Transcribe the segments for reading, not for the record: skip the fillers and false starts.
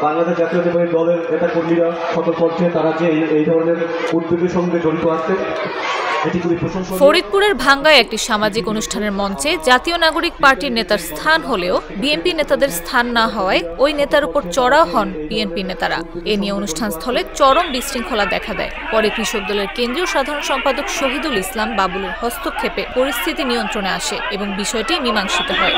বাংলাদেশ জাতীয়তাবাদী দলের নেতা কর্মীরা সকল পর্যায়ে তারা যে এই ধরনের উদ্যোগের সঙ্গে জড়িত আছে। ফরিদপুরের ভাঙ্গায় একটি সামাজিক অনুষ্ঠানের মঞ্চে জাতীয় নাগরিক পার্টির নেতার স্থান হলেও বিএনপি নেতাদের স্থান না হওয়ায় ওই নেতার উপর চড়াও হন বিএনপি নেতারা। এ নিয়ে অনুষ্ঠানস্থলে চরম বিশৃঙ্খলা দেখা দেয়। পরে কৃষক দলের কেন্দ্রীয় সাধারণ সম্পাদক শহীদুল ইসলাম বাবুলের হস্তক্ষেপে পরিস্থিতি নিয়ন্ত্রণে আসে এবং বিষয়টি মীমাংসিত হয়।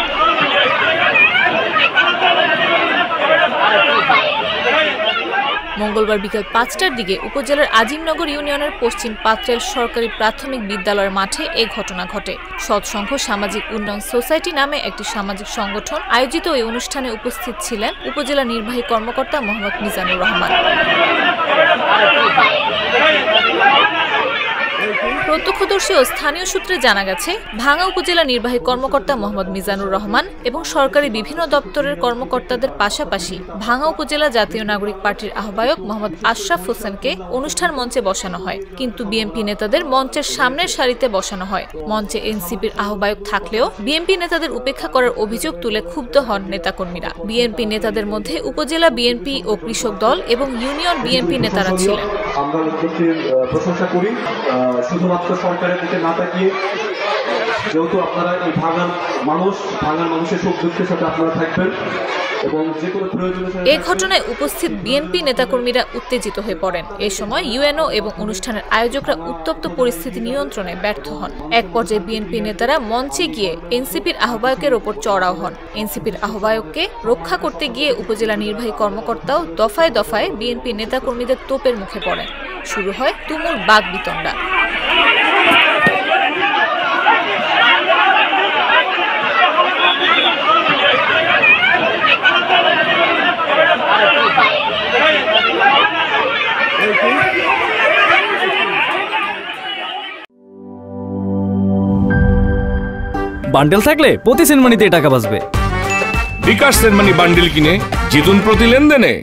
মঙ্গলবার বিকেল ৫টার দিকে উপজেলার আজিমনগর ইউনিয়নের পশ্চিম পাত্রেল সরকারি প্রাথমিক বিদ্যালয়ের মাঠে এ ঘটনা ঘটে। সৎসংঘ সামাজিক উন্নয়ন সোসাইটি নামে একটি সামাজিক সংগঠন আয়োজিত এই অনুষ্ঠানে উপস্থিত ছিলেন উপজেলা নির্বাহী কর্মকর্তা মোহাম্মদ মিজানুর রহমান। প্রত্যক্ষদর্শী ও স্থানীয় সূত্রে জানা গেছে, ভাঙ্গা উপজেলা নির্বাহী কর্মকর্তা মোহাম্মদ মিজানুর রহমান এবং সরকারি বিভিন্ন দপ্তরের কর্মকর্তাদের পাশাপাশি ভাঙ্গা উপজেলা জাতীয় নাগরিক পার্টির আহ্বায়ক মোহাম্মদ আশরাফ হোসেনকে অনুষ্ঠান মঞ্চে বসানো হয়, কিন্তু বিএনপি নেতাদের মঞ্চের সামনের সারিতে বসানো হয়। মঞ্চে এনসিপির আহ্বায়ক থাকলেও বিএনপি নেতাদের উপেক্ষা করার অভিযোগ তুলে ক্ষুব্ধ হন নেতাকর্মীরা। বিএনপি নেতাদের মধ্যে উপজেলা বিএনপি ও কৃষক দল এবং ইউনিয়ন বিএনপি নেতারা ছিলেন। আমরা প্রশংসা করি শুধুমাত্র সরকারের দিকে না তাকিয়ে, যেহেতু আপনারা এই ভাঙার মানুষের সুখ দুঃখের সাথে আপনারা থাকবেন এবং যে কোনো প্রয়োজনীয়। এই ঘটনায় উপস্থিত বিএনপি নেতাকর্মীরা উত্তেজিত হয়ে পড়েন। এ সময় ইউএনও এবং অনুষ্ঠানের আয়োজকরা উত্তপ্ত পরিস্থিতি নিয়ন্ত্রণে ব্যর্থ হন। এক পর্যায়ে বিএনপি নেতারা মঞ্চে গিয়ে এনসিপির আহ্বায়কের ওপর চড়াও হন। এনসিপির আহ্বায়ককে রক্ষা করতে গিয়ে উপজেলা নির্বাহী কর্মকর্তাও দফায় দফায় বিএনপি নেতাকর্মীদের তোপের মুখে পড়েন। শুরু হয় তুমুল বাকবিতণ্ডা। বান্ডেল থাকলে প্রতি সেনমানিতে টাকা বাঁচবে। বিকাশ সেনমানি বান্ডেল কিনে জিতুন প্রতি লেনদেনে।